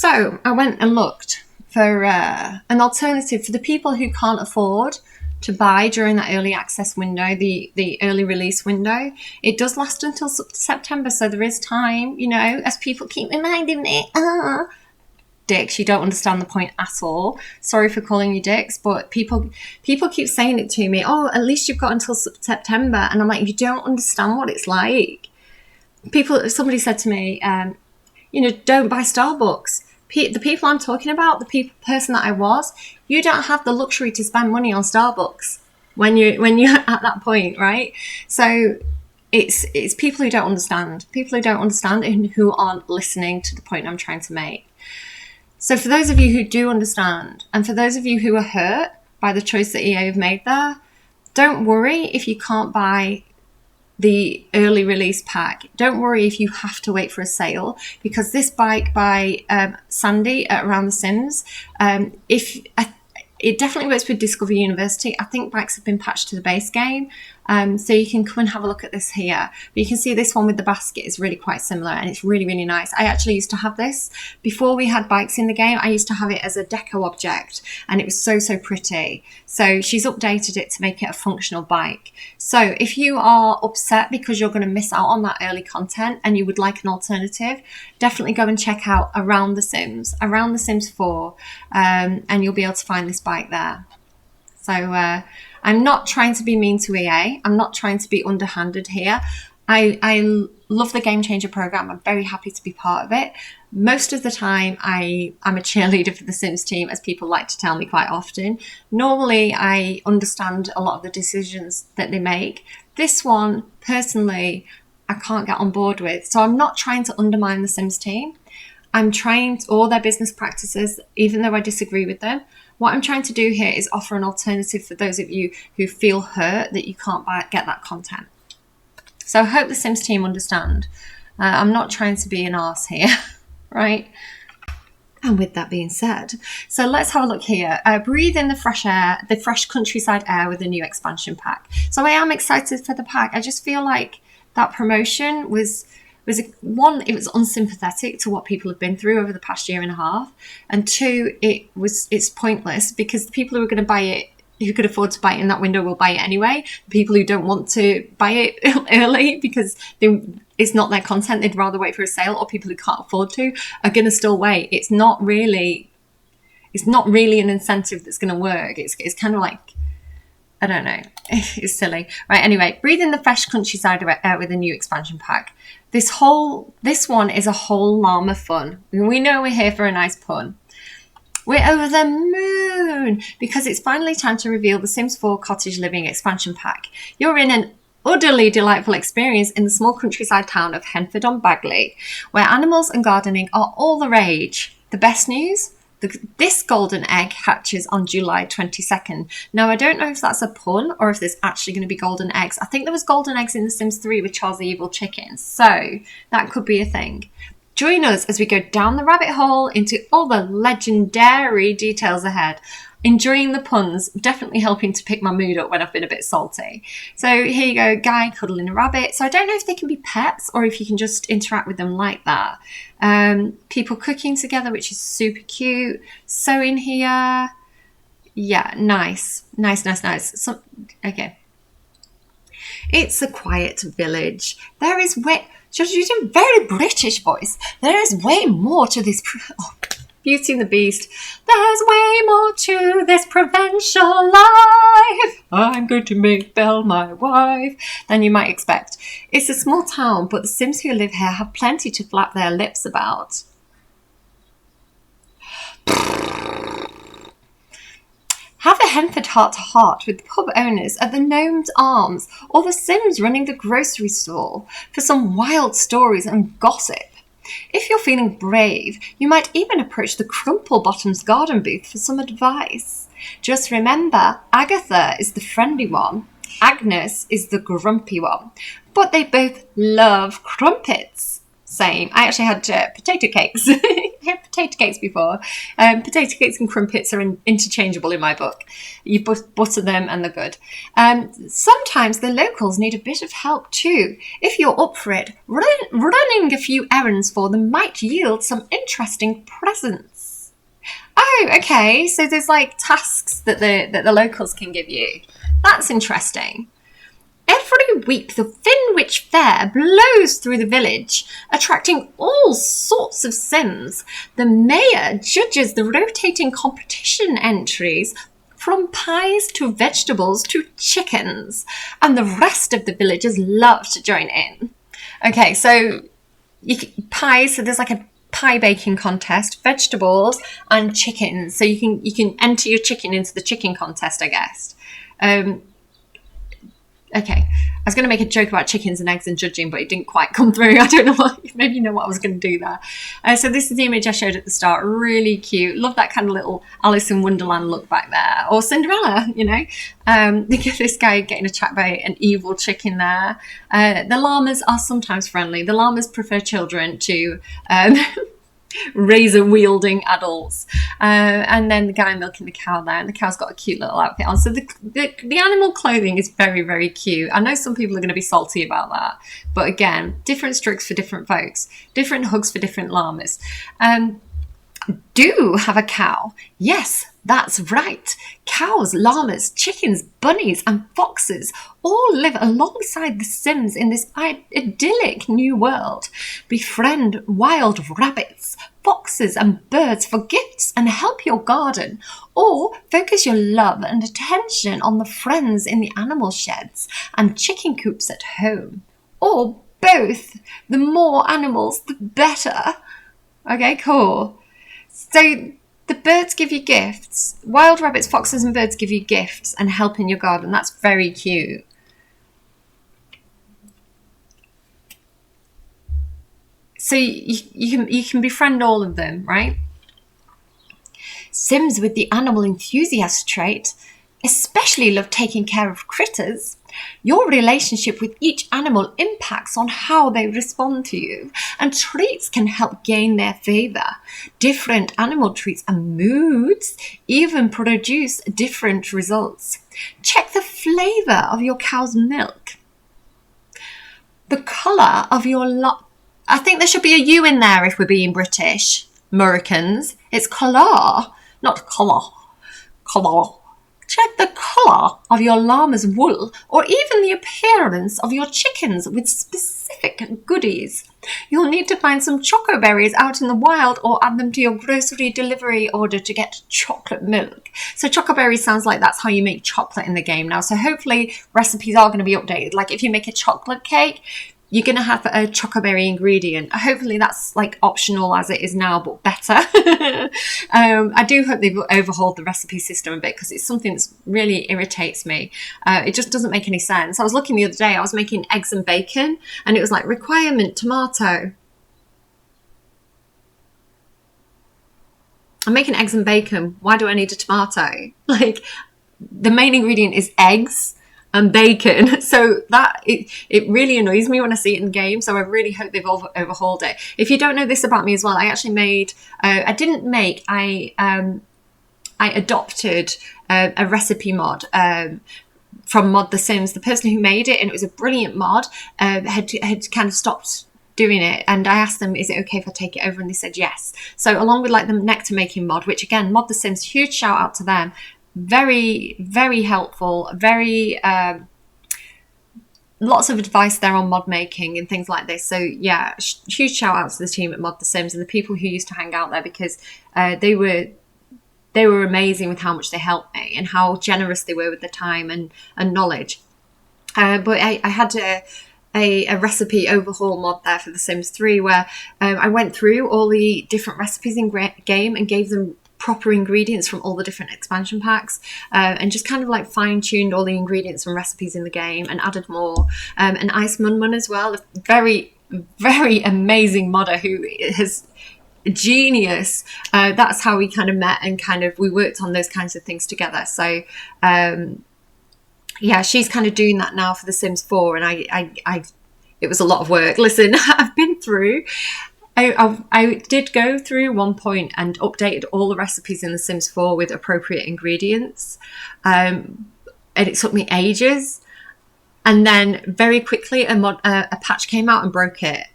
I went and looked for an alternative for the people who can't afford to buy during that early access window, the early release window. It does last until September, so there is time, you know, as people keep reminding me. Dicks, you don't understand the point at all. Sorry for calling you dicks, but people keep saying it to me. Oh, at least you've got until September, and I'm like, you don't understand what it's like. Somebody said to me, you know, don't buy Starbucks. The people I'm talking about, the person that I was, you don't have the luxury to spend money on Starbucks when you're at that point, right? So it's people who don't understand, and who aren't listening to the point I'm trying to make. So for those of you who do understand, and for those of you who are hurt by the choice that EA have made there, don't worry if you can't buy the early release pack. Don't worry if you have to wait for a sale, because this bike by Sandy at Around the Sims, it definitely works with Discover University. I think bikes have been patched to the base game. So you can come and have a look at this here. But you can see this one with the basket is really quite similar, and it's really, really nice. I actually used to have this before we had bikes in the game. I used to have it as a deco object, and it was so, so pretty. So she's updated it to make it a functional bike. So if you are upset because you're going to miss out on that early content and you would like an alternative, definitely go and check out Around the Sims 4, and you'll be able to find this bike there. So I'm not trying to be mean to EA. I'm not trying to be underhanded here. I love the Game Changer program. I'm very happy to be part of it. Most of the time, I'm a cheerleader for the Sims team, as people like to tell me quite often. Normally, I understand a lot of the decisions that they make. This one, personally, I can't get on board with. So I'm not trying to undermine the Sims team. I'm trying all their business practices, even though I disagree with them. What I'm trying to do here is offer an alternative for those of you who feel hurt that you can't get that content. So I hope the Sims team understand. I'm not trying to be an arse here, right? And with that being said, so let's have a look here. Breathe in the fresh air, the fresh countryside air with the new expansion pack. So I am excited for the pack. I just feel like that promotion was one, it was unsympathetic to what people have been through over the past year and a half, and two, it's pointless because the people who are going to buy it, who could afford to buy it in that window, will buy it anyway. The people who don't want to buy it early because it's not their content, they'd rather wait for a sale, or people who can't afford to are going to still wait. It's not really an incentive that's going to work. It's kind of like, I don't know. It's silly. Right, anyway, breathe in the fresh countryside air with a new expansion pack. This one is a whole llama fun. We know we're here for a nice pun. We're over the moon because it's finally time to reveal the Sims 4 Cottage Living expansion pack. You're in an utterly delightful experience in the small countryside town of Henford-on-Bagley, where animals and gardening are all the rage. The best news? This golden egg hatches on July 22nd. Now, I don't know if that's a pun or if there's actually going to be golden eggs. I think there was golden eggs in The Sims 3 with Charles the Evil Chicken, so that could be a thing. Join us as we go down the rabbit hole into all the legendary details ahead. Enjoying the puns, definitely helping to pick my mood up when I've been a bit salty. So here you go, guy cuddling a rabbit. So I don't know if they can be pets or if you can just interact with them like that. People cooking together, which is super cute. Sewing here. Yeah, nice. So, okay. It's a quiet village. There is just using a very British voice. There is way more to this. Beauty and the Beast. There's way more to this provincial life. I'm going to make Belle my wife than you might expect. It's a small town, but the Sims who live here have plenty to flap their lips about. Have a Henford heart-to-heart with the pub owners at the Gnome's Arms or the Sims running the grocery store for some wild stories and gossip. If you're feeling brave, you might even approach the Crumple Bottoms garden booth for some advice. Just remember, Agatha is the friendly one, Agnes is the grumpy one, but they both love crumpets. Same. I actually had potato cakes. I had potato cakes before. Potato cakes and crumpets are interchangeable in my book. You butter them and they're good. Sometimes the locals need a bit of help too. If you're up for it, running a few errands for them might yield some interesting presents. Oh, okay. So there's like tasks that the locals can give you. That's interesting. Every week, the Finwich Fair blows through the village, attracting all sorts of Sims. The mayor judges the rotating competition entries, from pies to vegetables to chickens, and the rest of the villagers love to join in. Okay, so pies, so there's like a pie baking contest, vegetables, and chickens. So you can enter your chicken into the chicken contest, I guess. Okay, I was going to make a joke about chickens and eggs and judging, but it didn't quite come through. I don't know why. Maybe you know what I was going to do there. So this is the image I showed at the start. Really cute. Love that kind of little Alice in Wonderland look back there. Or Cinderella, you know. Look at this guy getting attacked by an evil chicken there. The llamas are sometimes friendly. The llamas prefer children to razor wielding adults. And then the guy milking the cow there, and the cow's got a cute little outfit on. So the animal clothing is very, very cute. I know some people are going to be salty about that, but again, different strokes for different folks, different hugs for different llamas. Do have a cow? Yes, that's right. Cows, llamas, chickens, bunnies, and foxes all live alongside the Sims in this idyllic new world. Befriend wild rabbits, foxes, and birds for gifts and help your garden. Or focus your love and attention on the friends in the animal sheds and chicken coops at home. Or both. The more animals, the better. Okay, cool. So the birds give you gifts. Wild rabbits, foxes, and birds give you gifts and help in your garden. That's very cute. So you can befriend all of them, right? Sims with the animal enthusiast trait especially love taking care of critters. Your relationship with each animal impacts on how they respond to you, and treats can help gain their favour. Different animal treats and moods even produce different results. Check the flavour of your cow's milk. The colour of your I think there should be a U in there if we're being British. Americans. It's colour, not colour. Colour. Check the colour of your llama's wool, or even the appearance of your chickens with specific goodies. You'll need to find some choco berries out in the wild or add them to your grocery delivery order to get chocolate milk. So choco berries sounds like that's how you make chocolate in the game now. So hopefully recipes are going to be updated. Like if you make a chocolate cake, you're going to have a chocoberry ingredient. Hopefully that's like optional as it is now, but better. I do hope they've overhauled the recipe system a bit, because it's something that really irritates me. It just doesn't make any sense. I was looking the other day, I was making eggs and bacon, and it was like requirement tomato. I'm making eggs and bacon. Why do I need a tomato? Like, the main ingredient is eggs and bacon, so that it really annoys me when I see it in game. So I really hope they've overhauled it. If you don't know this about me as well, I actually made I adopted a recipe mod from Mod The Sims. The person who made it, and it was a brilliant mod, had kind of stopped doing it, and I asked them, is it okay if I take it over, and they said yes. So along with like the nectar making mod, which again, Mod The Sims, huge shout out to them. Very, very helpful, very lots of advice there on mod making and things like this. So yeah, huge shout out to the team at Mod The Sims and the people who used to hang out there, because they were amazing with how much they helped me and how generous they were with the time and knowledge. But I had a recipe overhaul mod there for The Sims 3, where I went through all the different recipes in game and gave them proper ingredients from all the different expansion packs, and just kind of like fine-tuned all the ingredients and recipes in the game and added more. And Ice Mun Mun as well, a very, very amazing modder who has genius. That's how we kind of met, and kind of we worked on those kinds of things together. So yeah, she's kind of doing that now for The Sims 4, and I it was a lot of work. Listen, I've been through. I did go through one point and updated all the recipes in The Sims 4 with appropriate ingredients, and it took me ages. And then very quickly a patch came out and broke it,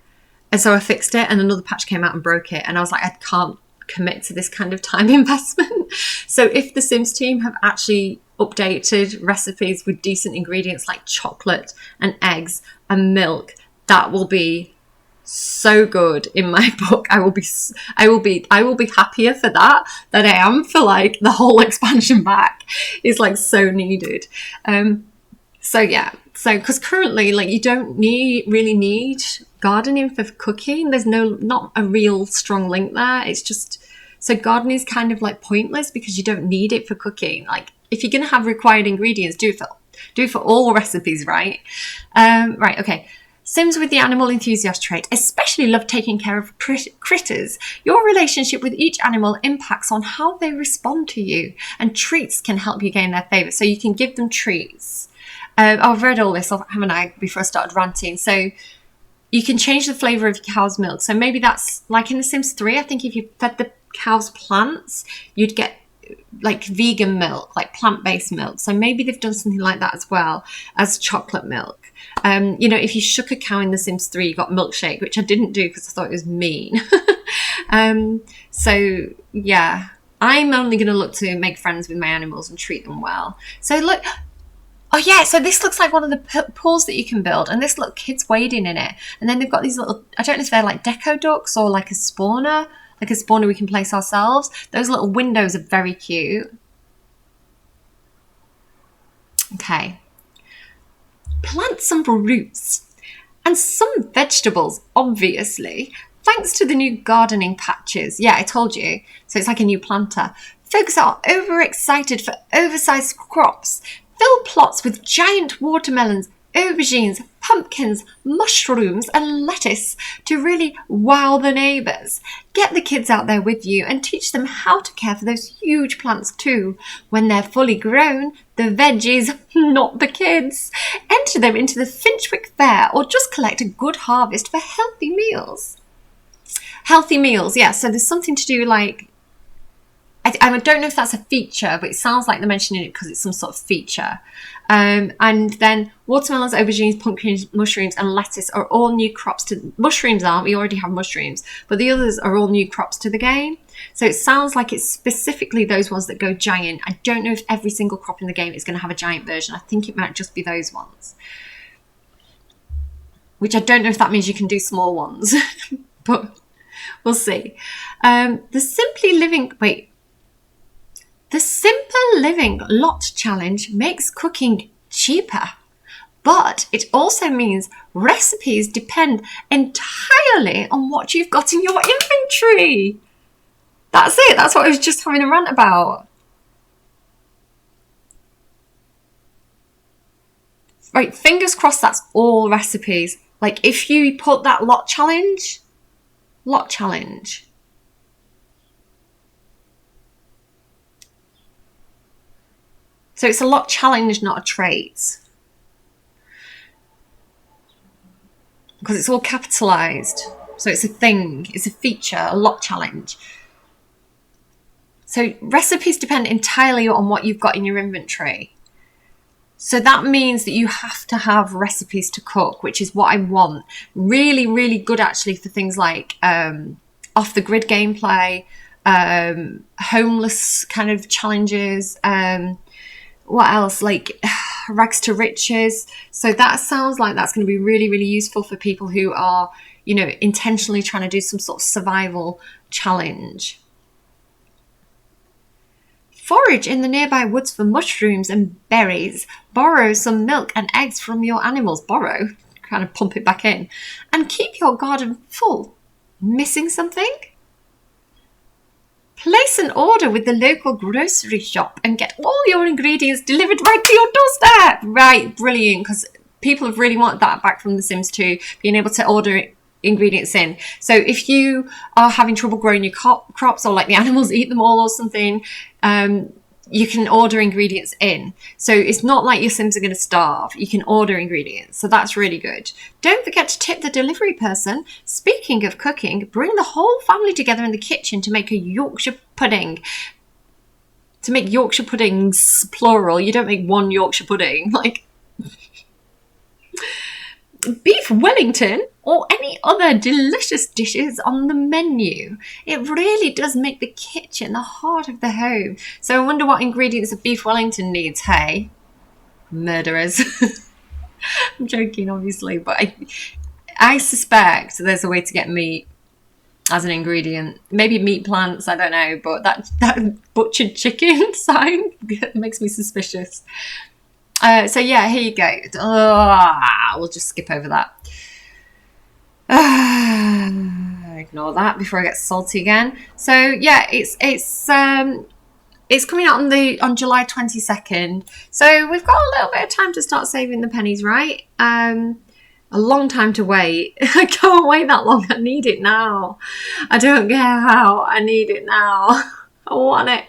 and so I fixed it, and another patch came out and broke it, and I was like, I can't commit to this kind of time investment. So if the Sims team have actually updated recipes with decent ingredients like chocolate and eggs and milk, that will be so good in my book. I will be happier for that than I am for like the whole expansion pack. Is like so needed. So yeah, so because currently like you don't really need gardening for cooking. There's not a real strong link there. It's just, so gardening is kind of like pointless because you don't need it for cooking. Like if you're gonna have required ingredients, do it for all recipes, right? Right, okay. Sims with the animal enthusiast trait especially love taking care of critters. Your relationship with each animal impacts on how they respond to you, and treats can help you gain their favour. So you can give them treats. I've read all this, haven't I, before I started ranting. So you can change the flavour of your cow's milk. So maybe that's like in The Sims 3, I think if you fed the cows plants, you'd get like vegan milk, like plant-based milk. So maybe they've done something like that as well as chocolate milk. You know, if you shook a cow in The Sims 3, you got milkshake, which I didn't do because I thought it was mean. So yeah, I'm only going to look to make friends with my animals and treat them well. So look, oh yeah, so this looks like one of the pools that you can build, and this, look, kids wading in it. And then they've got these little, I don't know if they're like deco ducks or like a spawner we can place ourselves. Those little windows are very cute. Okay. Plant some roots and some vegetables, obviously, thanks to the new gardening patches. Yeah, I told you. So it's like a new planter. Folks are overexcited for oversized crops. Fill plots with giant watermelons, aubergines, pumpkins, mushrooms and lettuce to really wow the neighbours. Get the kids out there with you and teach them how to care for those huge plants too. When they're fully grown, the veggies, not the kids. Enter them into the Finchwick Fair or just collect a good harvest for healthy meals. Healthy meals, yeah, so there's something to do like, I don't know if that's a feature, but it sounds like they're mentioning it because it's some sort of feature. And then watermelons, aubergines, pumpkins, mushrooms, and lettuce are all new crops to... Mushrooms aren't, we already have mushrooms, but the others are all new crops to the game. So it sounds like it's specifically those ones that go giant. I don't know if every single crop in the game is going to have a giant version. I think it might just be those ones. Which I don't know if that means you can do small ones, but we'll see. The Simple Living Lot Challenge makes cooking cheaper, but it also means recipes depend entirely on what you've got in your inventory. That's it. That's what I was just having a rant about. Right, fingers crossed that's all recipes. Like if you put that lot challenge. So it's a lot challenge, not a trait. Because it's all capitalized. So it's a thing, it's a feature, a lot challenge. So recipes depend entirely on what you've got in your inventory. So that means that you have to have recipes to cook, which is what I want. Really, really good actually for things like off the grid gameplay, homeless kind of challenges, what else, like rags to riches. So that sounds like that's going to be really, really useful for people who are, you know, intentionally trying to do some sort of survival challenge. Forage in the nearby woods for mushrooms and berries. Borrow some milk and eggs from your animals. Borrow, kind of pump it back in. And keep your garden full. Missing something? Place an order with the local grocery shop and get all your ingredients delivered right to your doorstep. Right, brilliant, because people have really wanted that back from The Sims 2, being able to order ingredients in. So if you are having trouble growing your crops, or like the animals eat them all or something, you can order ingredients in. So it's not like your Sims are going to starve. You can order ingredients. So that's really good. Don't forget to tip the delivery person. Speaking of cooking, bring the whole family together in the kitchen to make a Yorkshire pudding. To make Yorkshire puddings, plural. You don't make one Yorkshire pudding. Like beef Wellington or any other delicious dishes on the menu. It really does make the kitchen the heart of the home. So I wonder what ingredients a beef Wellington needs, hey? Murderers. I'm joking, obviously, but I suspect there's a way to get meat as an ingredient. Maybe meat plants, I don't know, but that butchered chicken sign makes me suspicious. So yeah, here you go. We'll just skip over that. Ignore that before I get salty again. So yeah, it's coming out on July 22nd. So we've got a little bit of time to start saving the pennies, right? A long time to wait. I can't wait that long. I need it now. I don't care how. I need it now. I want it.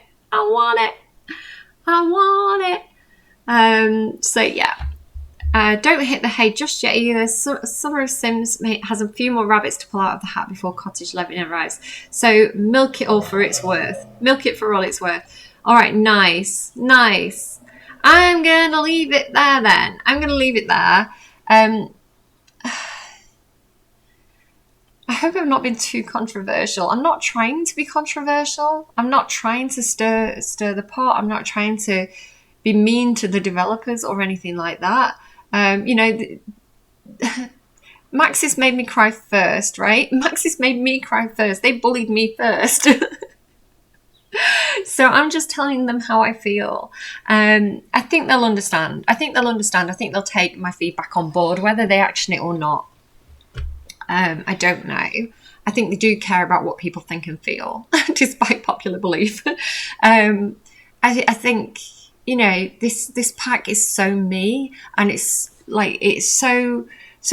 So yeah, Don't hit the hay just yet either. Summer of Sims has a few more rabbits to pull out of the hat before Cottage Living arrives. So milk it all for its worth. Milk it for all it's worth. All right, nice. I'm going to leave it there then. I'm going to leave it there. I hope I've not been too controversial. I'm not trying to be controversial. I'm not trying to stir the pot. I'm not trying to be mean to the developers or anything like that. Maxis made me cry first, right? Maxis made me cry first. They bullied me first. So I'm just telling them how I feel. I think they'll understand. I think they'll take my feedback on board, whether they action it or not. I don't know. I think they do care about what people think and feel, despite popular belief. I think, this pack is so me, and it's so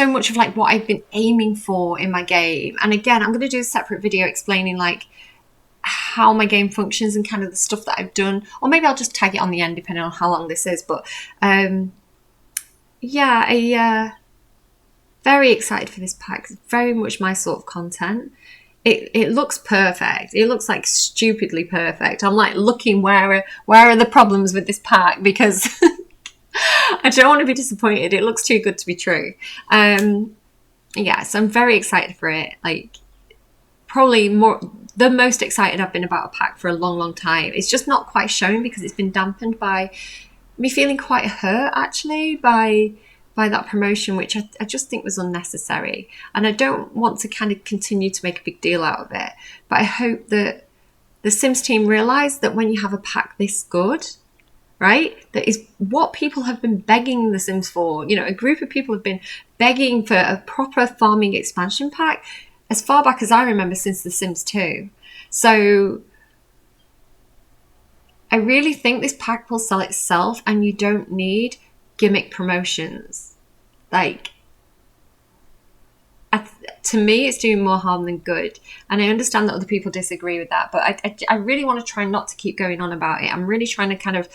much of like what I've been aiming for in my game. And again, I'm going to do a separate video explaining like how my game functions and kind of the stuff that I've done, or maybe I'll just tag it on the end depending on how long this is. But very excited for this pack. It's very much my sort of content. It looks perfect. It looks like stupidly perfect. I'm like looking where are the problems with this pack, because I don't want to be disappointed. It looks too good to be true. So I'm very excited for it. Like probably the most excited I've been about a pack for a long time. It's just not quite shown because it's been dampened by me feeling quite hurt actually by that promotion, which I just think was unnecessary. And I don't want to kind of continue to make a big deal out of it. But I hope that the Sims team realise that when you have a pack this good, right, that is what people have been begging the Sims for. A group of people have been begging for a proper farming expansion pack as far back as I remember, since The Sims 2. So I really think this pack will sell itself, and you don't need gimmick promotions. Like, to me, it's doing more harm than good. And I understand that other people disagree with that, but I really want to try not to keep going on about it. I'm really trying to kind of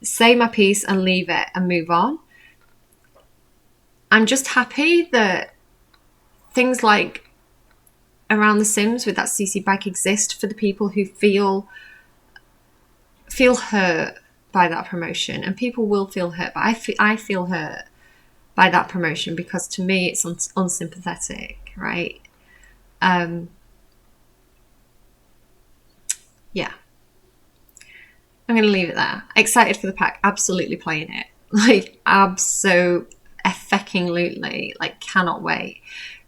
say my piece and leave it and move on. I'm just happy that things like around The Sims with that CC bike exist for the people who feel hurt by that promotion. And people will feel hurt, but I feel hurt by that promotion because to me it's unsympathetic, right? I'm going to leave it there. Excited for the pack, absolutely playing it, like absolutely, like cannot wait.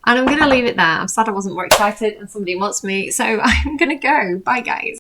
And I'm going to leave it there. I'm sad I wasn't more excited and somebody wants me, so I'm going to go. Bye guys.